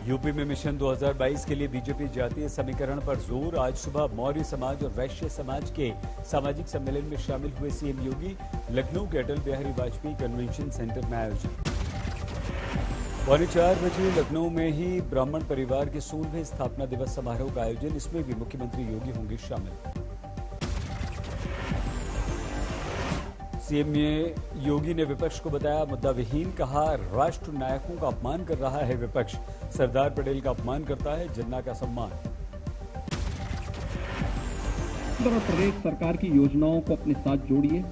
UP में mission 2022 के लिए बीजेपी जातीय समीकरण पर जोर। आज सुबह मौर्य समाज और वैश्य समाज के सामाजिक सम्मेलन में शामिल हुए सीएम योगी। लखनऊ के अटल बिहारी वाजपेयी कन्वेंशन सेंटर में आयोजन। 4:45 बजे लखनऊ में ही ब्राह्मण परिवार के 16वें स्थापना दिवस समारोह का आयोजन। इसमें भी मुख्यमंत्री योगी होंगे शामिल। सीएम योगी ने विपक्ष को बताया मुद्दा विहीन। कहा, राष्ट्र नायकों का अपमान कर रहा है विपक्ष। सरदार पटेल का अपमान करता है जिन्ना का सम्मान। प्रदेश सरकार की योजनाओं को अपने साथ जोड़िए।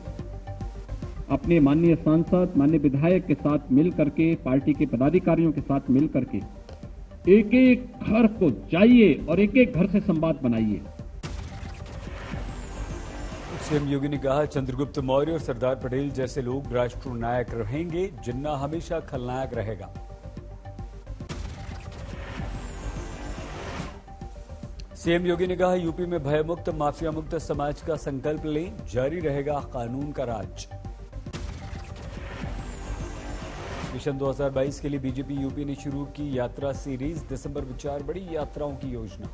अपने माननीय सांसद, माननीय विधायक के साथ मिल करके, पार्टी के पदाधिकारियों के साथ मिल करके एक एक घर को जाइए और एक एक घर से संवाद बनाइए। सीएम योगी ने कहा, चंद्रगुप्त मौर्य और सरदार पटेल जैसे लोग राष्ट्र नायक रहेंगे, जिन्ना हमेशा खलनायक रहेगा। सीएम योगी ने कहा, यूपी में भयमुक्त माफिया मुक्त समाज का संकल्प लें, जारी रहेगा कानून का राज। मिशन 2022 के लिए बीजेपी यूपी ने शुरू की यात्रा सीरीज। दिसंबर में 4 बड़ी यात्राओं की योजना।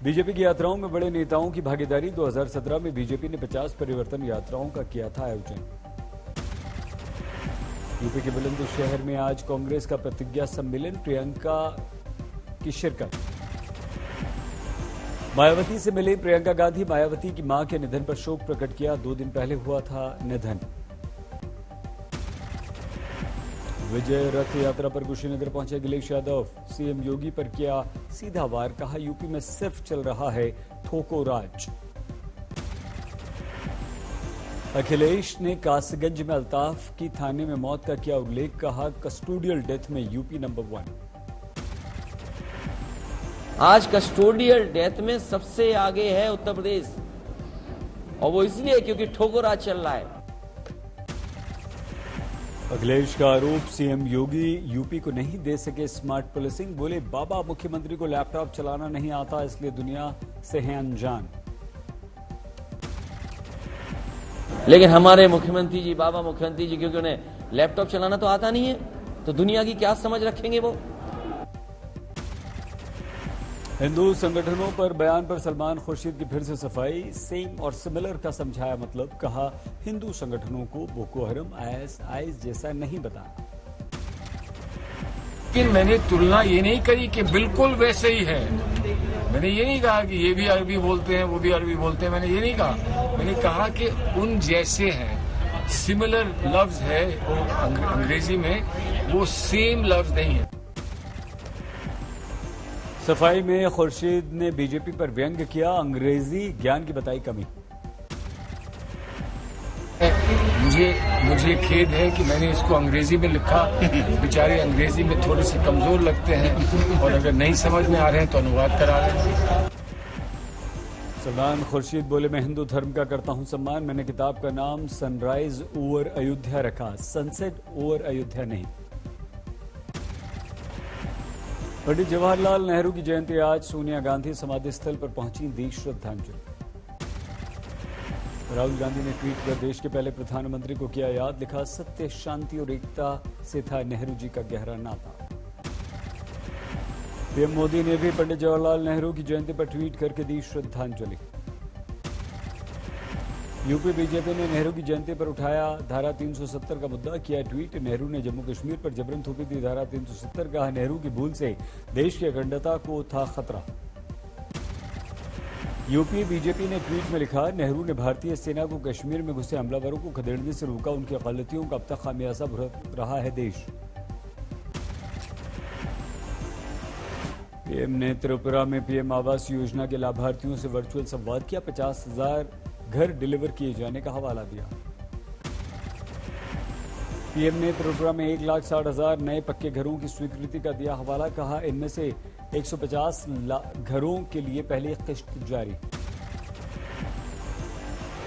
बीजेपी की यात्राओं में बड़े नेताओं की भागीदारी। 2017 में बीजेपी ने 50 परिवर्तन यात्राओं का किया था आयोजन। यूपी के बुलंदशहर में आज कांग्रेस का प्रतिज्ञा सम्मेलन। प्रियंका की शिरकत। मायावती से मिले प्रियंका गांधी। मायावती की मां के निधन पर शोक प्रकट किया। 2 दिन पहले हुआ था निधन। विजय रथ यात्रा पर कुशीनगर पहुंचे अखिलेश यादव। सीएम योगी पर किया सीधा वार। कहा, यूपी में सिर्फ चल रहा है थोको राज। अखिलेश ने कासगंज में अल्ताफ की थाने में मौत का किया उल्लेख। कहा, कस्टोडियल डेथ में यूपी नंबर 1। आज कस्टोडियल डेथ में सबसे आगे है उत्तर प्रदेश, और वो इसलिए क्योंकि ठोको राज चल रहा है। अखिलेश का आरोप, सीएम योगी यूपी को नहीं दे सके स्मार्ट पुलिसिंग। बोले, बाबा मुख्यमंत्री को लैपटॉप चलाना नहीं आता, इसलिए दुनिया से है अनजान। लेकिन हमारे मुख्यमंत्री जी, बाबा मुख्यमंत्री जी, क्योंकि उन्हें लैपटॉप चलाना तो आता नहीं है, तो दुनिया की क्या समझ रखेंगे वो। हिंदू संगठनों पर बयान पर सलमान खुर्शीद की फिर से सफाई। सेम और सिमिलर का समझाया मतलब। कहा, हिंदू संगठनों को बोको हरम, आईएस जैसा नहीं बताया। लेकिन मैंने तुलना ये नहीं करी कि बिल्कुल वैसे ही है। मैंने ये नहीं कहा कि ये भी अरबी बोलते हैं, वो भी अरबी बोलते हैं। मैंने ये नहीं कहा। मैंने कहा कि उन जैसे हैं। सिमिलर लफ्ज है वो अंग्रेजी में, वो सेम लफ्ज नहीं है। सफाई में खुर्शीद ने बीजेपी पर व्यंग्य किया। अंग्रेजी ज्ञान की बताई कमी। मुझे खेद है कि मैंने इसको अंग्रेजी में लिखा। बेचारे अंग्रेजी में थोड़े से कमजोर लगते हैं, और अगर नहीं समझ में आ रहे हैं तो अनुवाद करा रहे हैं। सलमान खुर्शीद बोले, मैं हिंदू धर्म का करता हूं सम्मान। मैंने किताब का नाम सनराइज ओवर अयोध्या रखा, सनसेट ओवर अयोध्या नहीं। पंडित जवाहरलाल नेहरू की जयंती आज। सोनिया गांधी समाधि स्थल पर पहुंची, दी श्रद्धांजलि। राहुल गांधी ने ट्वीट कर देश के पहले प्रधानमंत्री को किया याद। लिखा, सत्य, शांति और एकता से था नेहरू जी का गहरा नाता। पीएम मोदी ने भी पंडित जवाहरलाल नेहरू की जयंती पर ट्वीट करके दी श्रद्धांजलि। यूपी बीजेपी ने नेहरू की जयंती पर उठाया धारा 370 का मुद्दा। किया ट्वीट, नेहरू ने जम्मू कश्मीर पर जबरन थोपी थी धारा 370। कहा, नेहरू की भूल से देश की अखंडता को था खतरा। यूपी बीजेपी ने ट्वीट में लिखा, नेहरू ने भारतीय सेना को कश्मीर में घुसे हमलावरों को खदेड़ने से रोका। उनकी गलतियों का अब तक खामियाजा भुगत रहा है देश। पीएम ने त्रिपुरा में पीएम आवास योजना के लाभार्थियों से वर्चुअल संवाद किया। 50,000 घर डिलीवर किए जाने का हवाला दिया। पीएम ने त्रिपुरा में 1,60,000 नए पक्के घरों की स्वीकृति का दिया हवाला। कहा, इनमें से 150 घरों के लिए पहली किश्त जारी।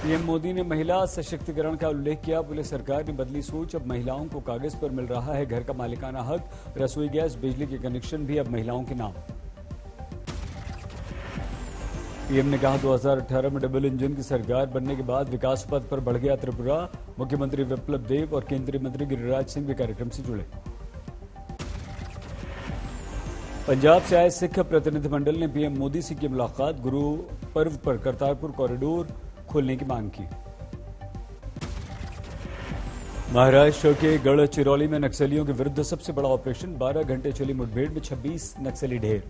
पीएम मोदी ने महिला सशक्तिकरण का उल्लेख किया। बोले, सरकार ने बदली सोच, अब महिलाओं को कागज पर मिल रहा है घर का मालिकाना हक। रसोई गैस, बिजली के कनेक्शन भी अब महिलाओं के नाम। पीएम ने कहा, 2018 में डबल इंजन की सरकार बनने के बाद विकास पथ पर बढ़ गया त्रिपुरा। मुख्यमंत्री विप्लव देव और केंद्रीय मंत्री गिरिराज सिंह भी कार्यक्रम से जुड़े। पंजाब से आए सिख प्रतिनिधिमंडल ने पीएम मोदी से की मुलाकात, गुरु पर्व पर करतारपुर कॉरिडोर खोलने की मांग की। महाराष्ट्र के गढ़चिरौली में नक्सलियों के विरुद्ध सबसे बड़ा ऑपरेशन, 12 घंटे चली मुठभेड़ में 26 नक्सली ढेर।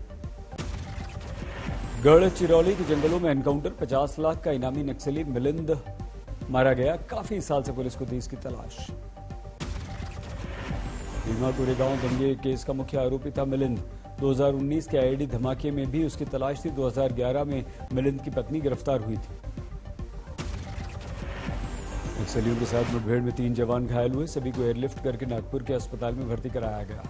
गढ़चिरौली के जंगलों में एनकाउंटर, 50 लाख का इनामी नक्सली मिलिंद मारा गया, काफी साल से पुलिस को थी इसकी तलाश। भीमा कोरेगांव दंगे केस का मुख्य आरोपी था मिलिंद, 2019 के आईडी धमाके में भी उसकी तलाश थी। 2011 में मिलिंद की पत्नी गिरफ्तार हुई थी। नक्सलियों के साथ मुठभेड़ में 3 जवान घायल हुए, सभी को एयरलिफ्ट करके नागपुर के अस्पताल में भर्ती कराया गया।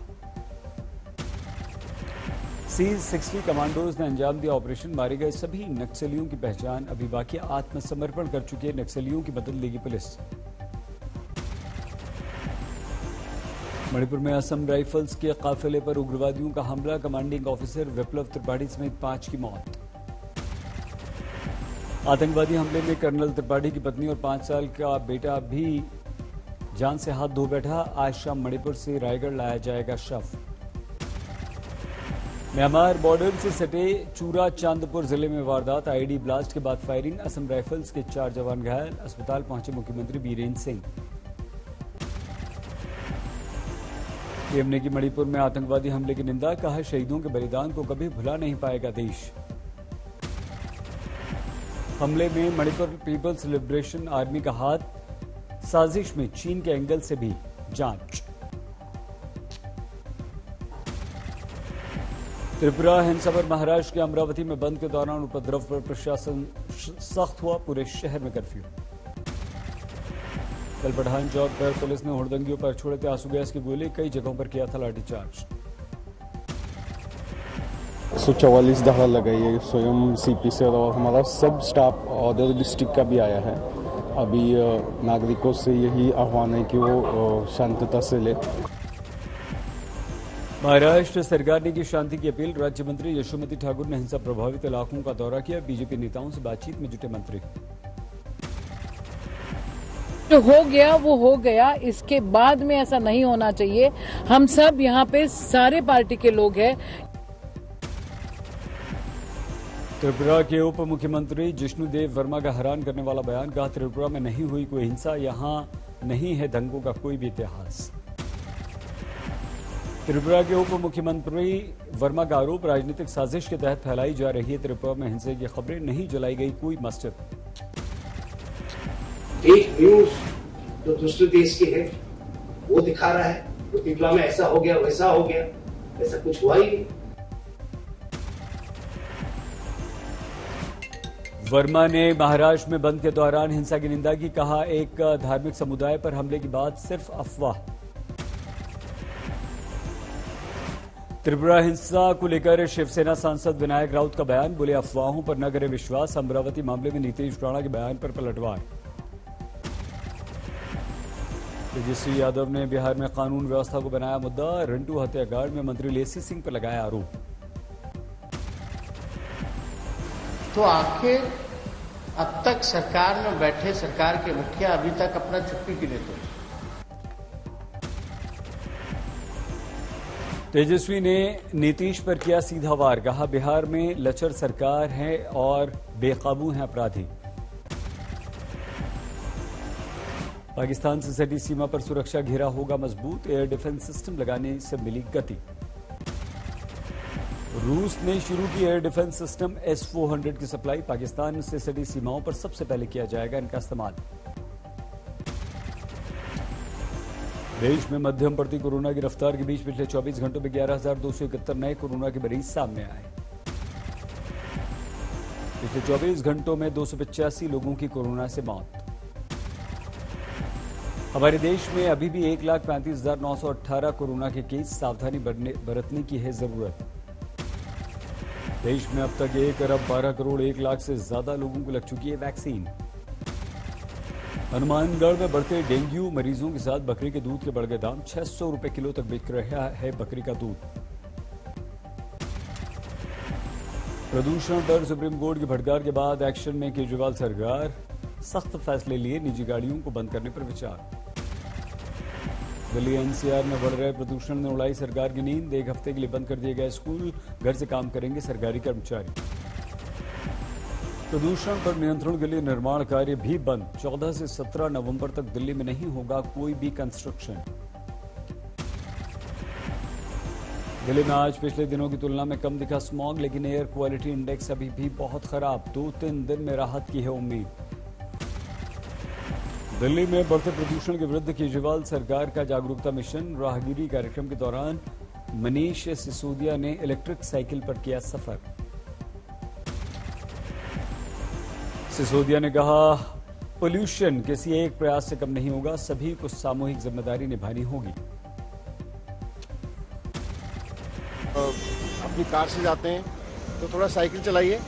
C-60 कमांडोज ने अंजाम दिया ऑपरेशन, मारे गए सभी नक्सलियों की पहचान अभी बाकी, आत्मसमर्पण कर चुके नक्सलियों की मदद लेगी पुलिस। मणिपुर में असम राइफल्स के काफिले पर उग्रवादियों का हमला, कमांडिंग ऑफिसर विप्लव त्रिपाठी समेत 5 की मौत। आतंकवादी हमले में कर्नल त्रिपाठी की पत्नी और 5 साल का बेटा भी जान से हाथ धो बैठा, आज शाम मणिपुर से रायगढ़ लाया जाएगा शव। म्यांमार बॉर्डर से सटे चूरा चांदपुर जिले में वारदात, आईडी ब्लास्ट के बाद फायरिंग, असम राइफल्स के 4 जवान घायल, अस्पताल पहुंचे मुख्यमंत्री बीरेंद्र सिंह। पीएम ने की मणिपुर में आतंकवादी हमले की निंदा, कहा शहीदों के बलिदान को कभी भुला नहीं पाएगा देश। हमले में मणिपुर पीपल्स लिबरेशन आर्मी का हाथ, साजिश में चीन के एंगल से भी जांच। त्रिपुरा हिंसा पर महाराष्ट्र के अमरावती में बंद के दौरान उपद्रव पर प्रशासन सख्त हुआ, पूरे शहर में कर्फ्यू। कल पठान चौक पर पुलिस ने हुड़दंगियों पर छोड़े थे आंसू गैस की गोली, कई जगहों पर किया था लाठीचार्ज। 144 धारा लगाई है स्वयं सीपी से, और हमारा सब स्टाफ अदर डिस्ट्रिक्ट का भी आया है। अभी नागरिकों से यही आह्वान है कि वो शांतता से ले। महाराष्ट्र सरकार ने की शांति की अपील, राज्य मंत्री यशोमती ठाकुर ने हिंसा प्रभावित इलाकों का दौरा किया, बीजेपी नेताओं से बातचीत में जुटे मंत्री। जो हो गया वो हो गया, इसके बाद में ऐसा नहीं होना चाहिए। हम सब यहाँ पे सारे पार्टी के लोग हैं। त्रिपुरा के उप मुख्यमंत्री जिष्णुदेव वर्मा का हैरान करने वाला बयान, कहा त्रिपुरा में नहीं हुई कोई हिंसा, यहां नहीं है दंगों का कोई भी इतिहास। त्रिपुरा के उप मुख्यमंत्री वर्मा का आरोप, राजनीतिक साजिश के तहत फैलाई जा रही है त्रिपुरा में हिंसा की खबरें, नहीं जलाई गई कोई मस्जिद। एक न्यूज जो दूसरे देश की है वो दिखा रहा है तो त्रिपुरा में ऐसा हो गया वैसा हो गया, ऐसा कुछ हुआ ही नहीं। वर्मा ने महाराष्ट्र में बंद के दौरान हिंसा की निंदा की, कहा एक धार्मिक समुदाय पर हमले की बात सिर्फ अफवाह। त्रिपुरा हिंसा को लेकर शिवसेना सांसद विनायक राउत का बयान, बोले अफवाहों पर न करे विश्वास, अमरावती मामले में नीतीश राणा के बयान पर पलटवार। तेजस्वी यादव ने बिहार में कानून व्यवस्था को बनाया मुद्दा, रंटू हत्याकांड में मंत्री लेसी सिंह पर लगाया आरोप। तो आखिर अब तक सरकार में बैठे सरकार के मुखिया अभी तक अपना चुप्पी क्यों नहीं तोड़े? तेजस्वी ने नीतीश पर किया सीधा वार, कहा बिहार में लचर सरकार है और बेकाबू हैं अपराधी। पाकिस्तान से सटी सीमा पर सुरक्षा घेरा होगा मजबूत, एयर डिफेंस सिस्टम लगाने से मिली गति। रूस ने शुरू की एयर डिफेंस सिस्टम S-400 की सप्लाई, पाकिस्तान से सटी सीमाओं पर सबसे पहले किया जाएगा इनका इस्तेमाल। देश में मध्यम बढ़ती कोरोना की रफ्तार के बीच पिछले 24 घंटों में 11,271 नए कोरोना के मरीज सामने आए। पिछले 24 घंटों में 285 लोगों की कोरोना से मौत। हमारे देश में अभी भी 1,35,918 कोरोना के केस, सावधानी बरतने की है जरूरत। देश में अब तक 1 अरब 12 करोड़ 1 लाख से ज्यादा लोगों को लग चुकी है वैक्सीन। हनुमानगढ़ में बढ़ते डेंगू मरीजों के साथ बकरी के दूध के बढ़ गए दाम, 600 रुपए किलो तक बिक रहा है बकरी का दूध। प्रदूषण पर सुप्रीम कोर्ट की फटकार के बाद एक्शन में केजरीवाल सरकार, सख्त फैसले लिए, निजी गाड़ियों को बंद करने पर विचार। दिल्ली एनसीआर में बढ़ रहे प्रदूषण ने उड़ाई सरकार की नींद। एक हफ्ते के लिए बंद कर दिए गए स्कूल, घर से काम करेंगे सरकारी कर्मचारी। प्रदूषण पर नियंत्रण के लिए निर्माण कार्य भी बंद। 14 से 17 नवंबर तक दिल्ली में नहीं होगा कोई भी कंस्ट्रक्शन। दिल्ली में आज पिछले दिनों की तुलना में कम दिखा स्मॉग, लेकिन एयर क्वालिटी इंडेक्स अभी भी बहुत खराब। 2-3 दिन में राहत की है उम्मीद। दिल्ली में बढ़ते प्रदूषण के विरुद्ध केजरीवाल सरकार का जागरूकता मिशन। राहगीरी कार्यक्रम के दौरान मनीष सिसोदिया ने इलेक्ट्रिक साइकिल पर किया सफर। सिसोदिया ने कहा, पोल्यूशन किसी एक प्रयास से कम नहीं होगा, सभी को सामूहिक जिम्मेदारी निभानी होगी। अपनी कार से जाते हैं तो थोड़ा साइकिल चलाइए।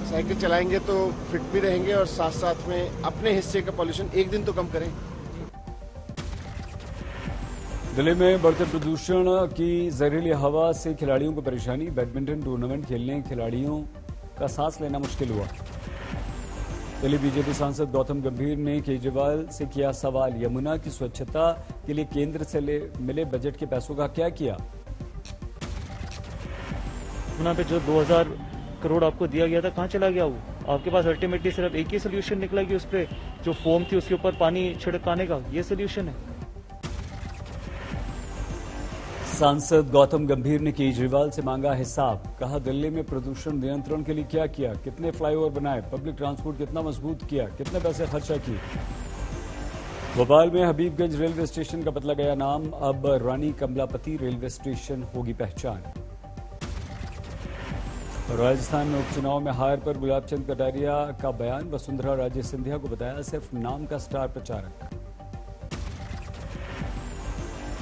साइकिल चलाएंगे तो फिट भी रहेंगे और साथ साथ में अपने हिस्से का पॉल्यूशन एक दिन तो कम करें। दिल्ली में बढ़ते प्रदूषण की जहरीली हवा से खिलाड़ियों को परेशानी। बैडमिंटन टूर्नामेंट खेलने खिलाड़ियों का सांस लेना मुश्किल हुआ। दिल्ली बीजेपी सांसद गौतम गंभीर ने केजरीवाल से किया सवाल, यमुना की स्वच्छता के लिए केंद्र से मिले बजट के पैसों का क्या किया। यमुना पे जो 2000 करोड़ आपको दिया गया था, कहाँ चला गया वो? आपके पास अल्टीमेटली सिर्फ एक ही सोल्यूशन निकला कि उस पर जो फोम थी उसके ऊपर पानी छिड़काने का, ये सोल्यूशन है। सांसद गौतम गंभीर ने केजरीवाल से मांगा हिसाब। कहा, दिल्ली में प्रदूषण नियंत्रण के लिए क्या किया, कितने फ्लाईओवर बनाए, पब्लिक ट्रांसपोर्ट कितना मजबूत किया, कितने पैसे खर्चा किए। भोपाल में हबीबगंज रेलवे स्टेशन का बदला गया नाम, अब रानी कमलापति रेलवे स्टेशन होगी पहचान। राजस्थान में उपचुनाव में हार पर गुलाबचंद कटारिया का बयान, वसुंधरा राजे सिंधिया को बताया सिर्फ नाम का स्टार प्रचारक।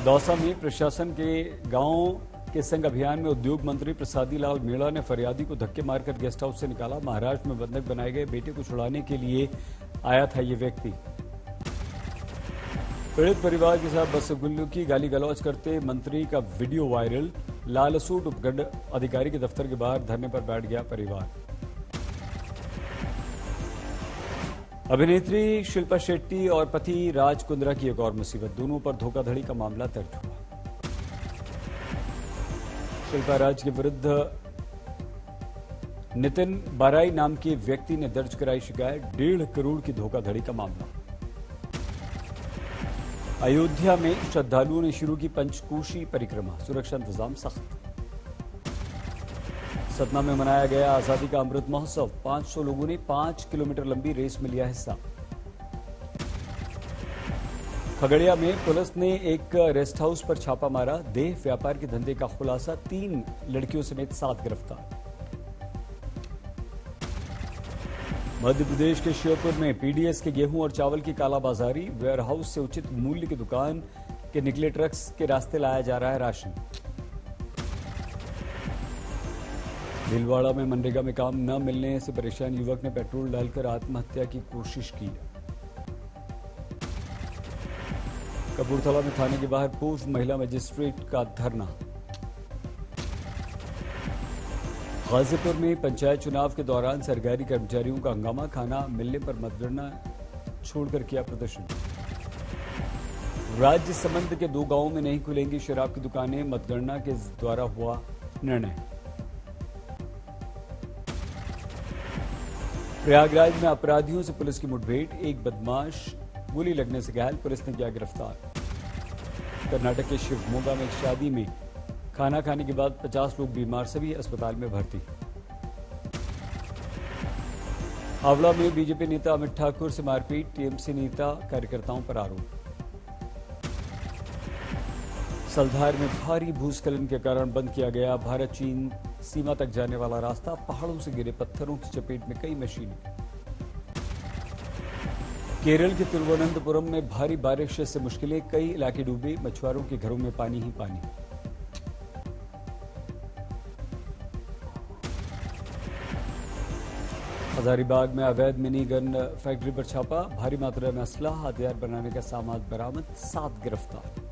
दौसा में प्रशासन के गांव के संग अभियान में उद्योग मंत्री प्रसादी लाल मीणा ने फरियादी को धक्के मारकर गेस्ट हाउस से निकाला। महाराष्ट्र में बंधक बनाए गए बेटे को छुड़ाने के लिए आया था ये व्यक्ति। पीड़ित परिवार के साथ बसगुल्लू की गाली गलौज करते मंत्री का वीडियो वायरल। लालसूट उपखंड अधिकारी के दफ्तर के बाहर धरने पर बैठ गया परिवार। अभिनेत्री शिल्पा शेट्टी और पति राज कुंद्रा की एक और मुसीबत, दोनों पर धोखाधड़ी का मामला दर्ज हुआ। शिल्पा राज के विरुद्ध नितिन बाराई नाम के व्यक्ति ने दर्ज कराई शिकायत, 1.5 करोड़ की धोखाधड़ी का मामला। अयोध्या में श्रद्धालुओं ने शुरू की पंचकोशी परिक्रमा, सुरक्षा इंतजाम सख्त। सतना में मनाया गया आजादी का अमृत महोत्सव, 500 लोगों ने 5 किलोमीटर लंबी रेस में लिया हिस्सा। खगड़िया में पुलिस ने एक रेस्ट हाउस पर छापा मारा, देह व्यापार के धंधे का खुलासा, 3 लड़कियों समेत 7 गिरफ्तार। मध्य प्रदेश के श्योपुर में पीडीएस के गेहूं और चावल की कालाबाजारी, वेयरहाउस से उचित मूल्य की दुकान के निकले ट्रक्स के रास्ते लाया जा रहा है राशन। भीलवाड़ा में मनरेगा में काम न मिलने से परेशान युवक ने पेट्रोल डालकर आत्महत्या की कोशिश की। कपूरथला में थाने के बाहर पूर्व महिला मजिस्ट्रेट का धरना। गाजीपुर में पंचायत चुनाव के दौरान सरकारी कर्मचारियों का हंगामा, खाना मिलने पर मतगणना छोड़कर किया प्रदर्शन। राज्य संबंध के 2 गांवों में नहीं खुलेंगी शराब की दुकानें, मतगणना के द्वारा हुआ निर्णय। प्रयागराज में अपराधियों से पुलिस की मुठभेड़, एक बदमाश गोली लगने से घायल, पुलिस ने किया गिरफ्तार। कर्नाटक के शिवमोगा में एक शादी में खाना खाने के बाद 50 लोग बीमार, सभी अस्पताल में भर्ती। हावड़ा में बीजेपी नेता अमित ठाकुर से मारपीट, टीएमसी नेता कार्यकर्ताओं पर आरोप। सलधार में भारी भूस्खलन के कारण बंद किया गया भारत चीन सीमा तक जाने वाला रास्ता, पहाड़ों से गिरे पत्थरों की चपेट में कई मशीनें। केरल के तिरुवनंतपुरम में भारी बारिश से मुश्किलें, कई इलाके डूबे, मछुआरों के घरों में पानी ही पानी। हजारीबाग में अवैध मिनी गन फैक्ट्री पर छापा, भारी मात्रा में असला हथियार बनाने का सामान बरामद, 7 गिरफ्तार।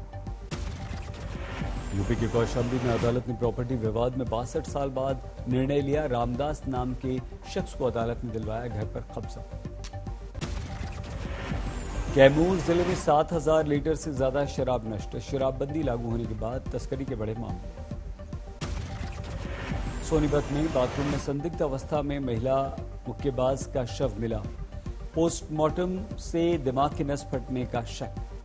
यूपी के कौशाम्बी में अदालत ने प्रॉपर्टी विवाद में 62 साल बाद निर्णय लिया, रामदास नाम के शख्स को अदालत ने दिलवाया घर पर कब्जा। कैमूर जिले में 7,000 लीटर से ज्यादा शराब नष्ट। शराबबंदी लागू होने के बाद तस्करी के बड़े मामले। सोनीपत में बाथरूम में संदिग्ध अवस्था में महिला मुक्केबाज का शव मिला। पोस्टमार्टम से दिमाग की नस फटने का शक।